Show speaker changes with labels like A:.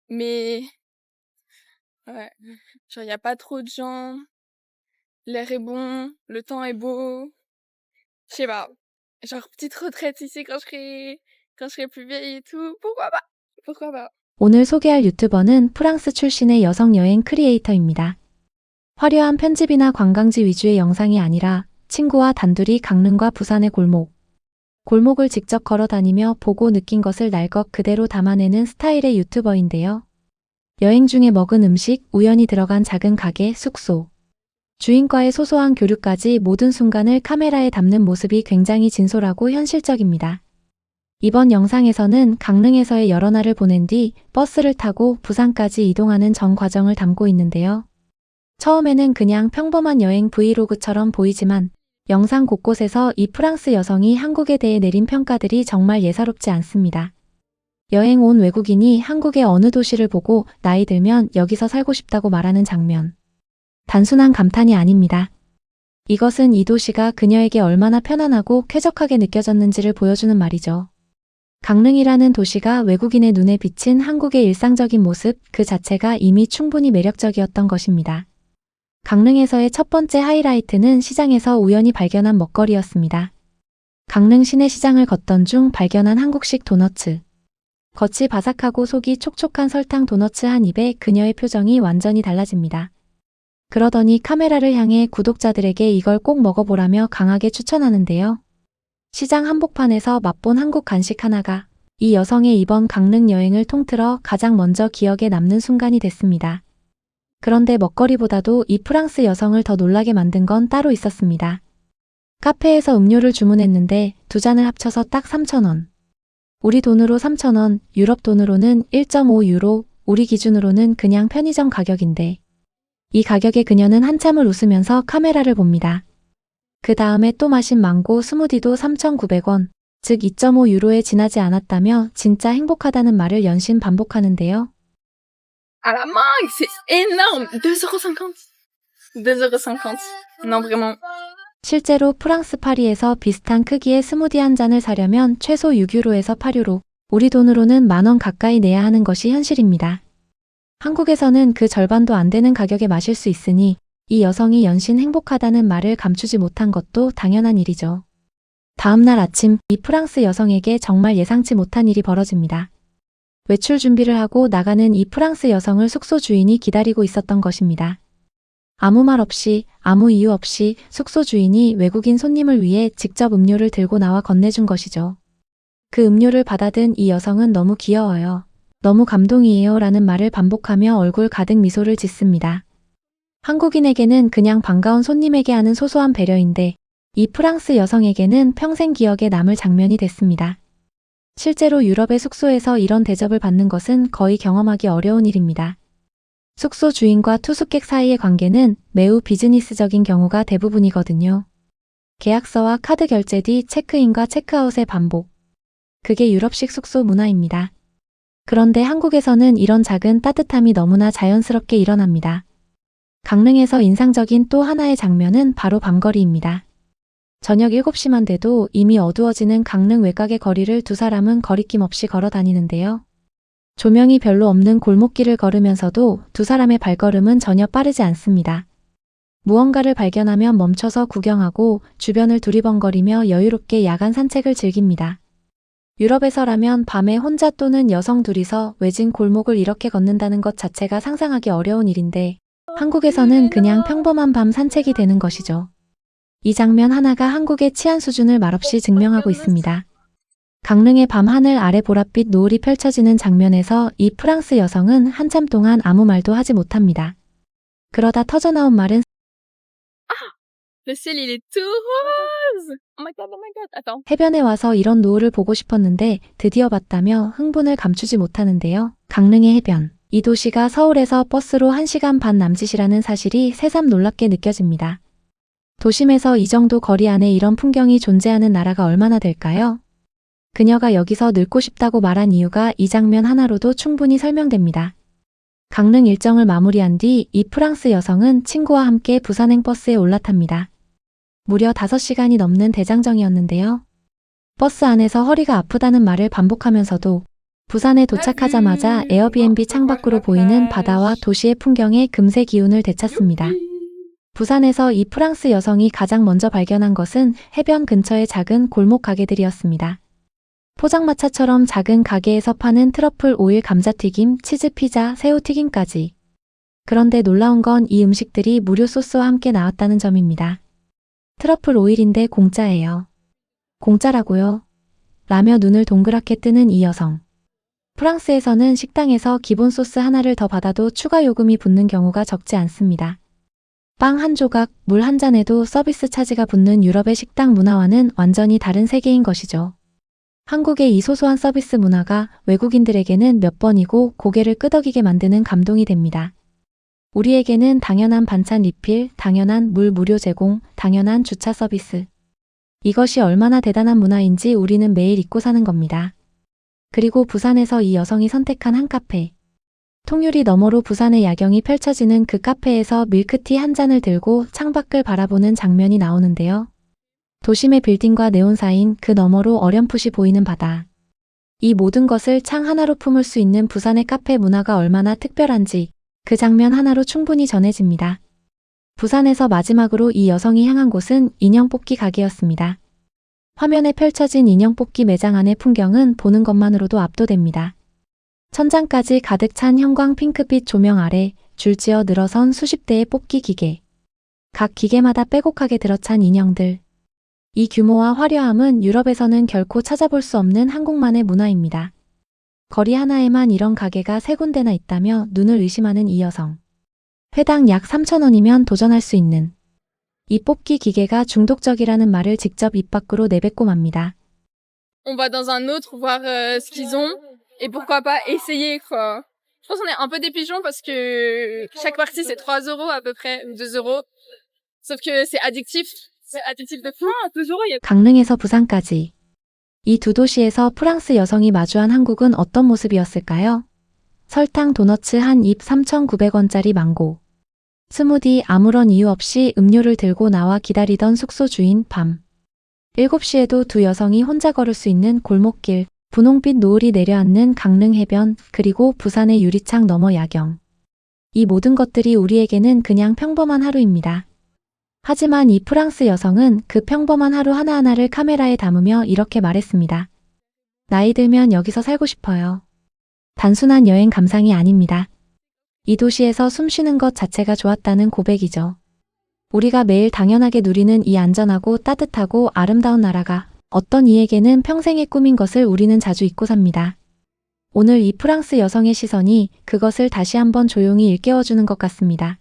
A: Mais ouais, genre il y a pas trop de gens, l'air est bon, le temps est beau, je sais pas. Genre petite retraite ici quand je serai plus vieille et tout, pourquoi pas? Pourquoi pas?
B: 오늘 소개할 유튜버는 프랑스 출신의 여성 여행 크리에이터입니다. 화려한 편집이나 관광지 위주의 영상이 아니라 친구와 단둘이 강릉과 부산의 골목을 직접 걸어 다니며 보고 느낀 것을 날것 그대로 담아내는 스타일의 유튜버인데요. 여행 중에 먹은 음식, 우연히 들어간 작은 가게, 숙소, 주인과의 소소한 교류까지 모든 순간을 카메라에 담는 모습이 굉장히 진솔하고 현실적입니다. 이번 영상에서는 강릉에서의 여러 날을 보낸 뒤 버스를 타고 부산까지 이동하는 전 과정을 담고 있는데요. 처음에는 그냥 평범한 여행 브이로그처럼 보이지만 영상 곳곳에서 이 프랑스 여성이 한국에 대해 내린 평가들이 정말 예사롭지 않습니다. 여행 온 외국인이 한국의 어느 도시를 보고 나이 들면 여기서 살고 싶다고 말하는 장면. 단순한 감탄이 아닙니다. 이것은 이 도시가 그녀에게 얼마나 편안하고 쾌적하게 느껴졌는지를 보여주는 말이죠. 강릉이라는 도시가 외국인의 눈에 비친 한국의 일상적인 모습 그 자체가 이미 충분히 매력적이었던 것입니다. 강릉에서의 첫 번째 하이라이트는 시장에서 우연히 발견한 먹거리였습니다. 강릉 시내 시장을 걷던 중 발견한 한국식 도너츠. 겉이 바삭하고 속이 촉촉한 설탕 도너츠 한 입에 그녀의 표정이 완전히 달라집니다. 그러더니 카메라를 향해 구독자들에게 이걸 꼭 먹어보라며 강하게 추천하는데요. 시장 한복판에서 맛본 한국 간식 하나가 이 여성의 이번 강릉 여행을 통틀어 가장 먼저 기억에 남는 순간이 됐습니다. 그런데 먹거리보다도 이 프랑스 여성을 더 놀라게 만든 건 따로 있었습니다. 카페에서 음료를 주문했는데 두 잔을 합쳐서 딱 3,000원. 우리 돈으로 3,000원, 유럽 돈으로는 1.5유로, 우리 기준으로는 그냥 편의점 가격인데 이 가격에 그녀는 한참을 웃으면서 카메라를 봅니다. 그 다음에 또 마신 망고 스무디도 3,900원, 즉 2.5유로에 지나지 않았다며 진짜 행복하다는 말을 연신 반복하는데요.
A: À la main, c'est énorme! 2,50 €. 2,50 €. Non, vraiment.
B: 실제로 프랑스 파리에서 비슷한 크기의 스무디 한 잔을 사려면 최소 6유로에서 8유로, 우리 돈으로는 10,000원 가까이 내야 하는 것이 현실입니다. 한국에서는 그 절반도 안 되는 가격에 마실 수 있으니 이 여성이 연신 행복하다는 말을 감추지 못한 것도 당연한 일이죠. 다음 날 아침, 이 프랑스 여성에게 정말 예상치 못한 일이 벌어집니다. 외출 준비를 하고 나가는 이 프랑스 여성을 숙소 주인이 기다리고 있었던 것입니다. 아무 말 없이, 아무 이유 없이 숙소 주인이 외국인 손님을 위해 직접 음료를 들고 나와 건네준 것이죠. 그 음료를 받아든 이 여성은 너무 귀여워요. 너무 감동이에요 라는 말을 반복하며 얼굴 가득 미소를 짓습니다. 한국인에게는 그냥 반가운 손님에게 하는 소소한 배려인데 이 프랑스 여성에게는 평생 기억에 남을 장면이 됐습니다. 실제로 유럽의 숙소에서 이런 대접을 받는 것은 거의 경험하기 어려운 일입니다. 숙소 주인과 투숙객 사이의 관계는 매우 비즈니스적인 경우가 대부분이거든요. 계약서와 카드 결제 뒤 체크인과 체크아웃의 반복. 그게 유럽식 숙소 문화입니다. 그런데 한국에서는 이런 작은 따뜻함이 너무나 자연스럽게 일어납니다. 강릉에서 인상적인 또 하나의 장면은 바로 밤거리입니다. 저녁 7시만 돼도 이미 어두워지는 강릉 외곽의 거리를 두 사람은 거리낌 없이 걸어 다니는데요. 조명이 별로 없는 골목길을 걸으면서도 두 사람의 발걸음은 전혀 빠르지 않습니다. 무언가를 발견하면 멈춰서 구경하고 주변을 두리번거리며 여유롭게 야간 산책을 즐깁니다. 유럽에서라면 밤에 혼자 또는 여성 둘이서 외진 골목을 이렇게 걷는다는 것 자체가 상상하기 어려운 일인데 한국에서는 그냥 평범한 밤 산책이 되는 것이죠. 이 장면 하나가 한국의 치안 수준을 말없이 증명하고 있습니다. 강릉의 밤 하늘 아래 보랏빛 노을이 펼쳐지는 장면에서 이 프랑스 여성은 한참 동안 아무 말도 하지 못합니다. 그러다 터져나온 말은
A: Le ciel, il est tout rose! Oh my god, oh my god. Attends.
B: 해변에 와서 이런 노을을 보고 싶었는데 드디어 봤다며 흥분을 감추지 못하는데요. 강릉의 해변. 이 도시가 서울에서 버스로 1시간 반 남짓이라는 사실이 새삼 놀랍게 느껴집니다. 도심에서 이 정도 거리 안에 이런 풍경이 존재하는 나라가 얼마나 될까요? 그녀가 여기서 늙고 싶다고 말한 이유가 이 장면 하나로도 충분히 설명됩니다. 강릉 일정을 마무리한 뒤 이 프랑스 여성은 친구와 함께 부산행 버스에 올라탑니다. 무려 5시간이 넘는 대장정이었는데요. 버스 안에서 허리가 아프다는 말을 반복하면서도 부산에 도착하자마자 에어비앤비 창밖으로 보이는 바다와 도시의 풍경에 금세 기운을 되찾습니다. 부산에서 이 프랑스 여성이 가장 먼저 발견한 것은 해변 근처의 작은 골목 가게들이었습니다. 포장마차처럼 작은 가게에서 파는 트러플 오일 감자튀김, 치즈 피자, 새우튀김까지. 그런데 놀라운 건 이 음식들이 무료 소스와 함께 나왔다는 점입니다. 트러플 오일인데 공짜예요. 공짜라고요? 라며 눈을 동그랗게 뜨는 이 여성. 프랑스에서는 식당에서 기본 소스 하나를 더 받아도 추가 요금이 붙는 경우가 적지 않습니다. 빵 한 조각, 물 한 잔에도 서비스 차지가 붙는 유럽의 식당 문화와는 완전히 다른 세계인 것이죠. 한국의 이 소소한 서비스 문화가 외국인들에게는 몇 번이고 고개를 끄덕이게 만드는 감동이 됩니다. 우리에게는 당연한 반찬 리필, 당연한 물 무료 제공, 당연한 주차 서비스. 이것이 얼마나 대단한 문화인지 우리는 매일 잊고 사는 겁니다. 그리고 부산에서 이 여성이 선택한 한 카페. 통유리 너머로 부산의 야경이 펼쳐지는 그 카페에서 밀크티 한 잔을 들고 창밖을 바라보는 장면이 나오는데요. 도심의 빌딩과 네온 사이인 그 너머로 어렴풋이 보이는 바다. 이 모든 것을 창 하나로 품을 수 있는 부산의 카페 문화가 얼마나 특별한지 그 장면 하나로 충분히 전해집니다. 부산에서 마지막으로 이 여성이 향한 곳은 인형 뽑기 가게였습니다. 화면에 펼쳐진 인형 뽑기 매장 안의 풍경은 보는 것만으로도 압도됩니다. 천장까지 가득 찬 형광 핑크빛 조명 아래 줄지어 늘어선 수십 대의 뽑기 기계. 각 기계마다 빼곡하게 들어찬 인형들. 이 규모와 화려함은 유럽에서는 결코 찾아볼 수 없는 한국만의 문화입니다. 거리 하나에만 이런 가게가 3군데나 있다며 눈을 의심하는 이 여성. 회당 약 3,000원이면 도전할 수 있는. 이 뽑기 기계가 중독적이라는 말을 직접 입 밖으로 내뱉고 맙니다.
A: On va dans un autre voir ce qu'ils ont et pourquoi pas essayer quoi. Je pense qu'on est un peu des pigeons parce que chaque partie c'est 3 € à peu près ou 2 €. Sauf que c'est addictif. C'est addictif de fou. 2 €.
B: 강릉에서 부산까지. 이 두 도시에서 프랑스 여성이 마주한 한국은 어떤 모습이었을까요? 설탕 도너츠 한 입 3,900원짜리 망고. 스무디 아무런 이유 없이 음료를 들고 나와 기다리던 숙소 주인 밤. 7시에도 두 여성이 혼자 걸을 수 있는 골목길, 분홍빛 노을이 내려앉는 강릉 해변, 그리고 부산의 유리창 너머 야경. 이 모든 것들이 우리에게는 그냥 평범한 하루입니다. 하지만 이 프랑스 여성은 그 평범한 하루 하나하나를 카메라에 담으며 이렇게 말했습니다. 나이 들면 여기서 살고 싶어요. 단순한 여행 감상이 아닙니다. 이 도시에서 숨 쉬는 것 자체가 좋았다는 고백이죠. 우리가 매일 당연하게 누리는 이 안전하고 따뜻하고 아름다운 나라가 어떤 이에게는 평생의 꿈인 것을 우리는 자주 잊고 삽니다. 오늘 이 프랑스 여성의 시선이 그것을 다시 한번 조용히 일깨워주는 것 같습니다.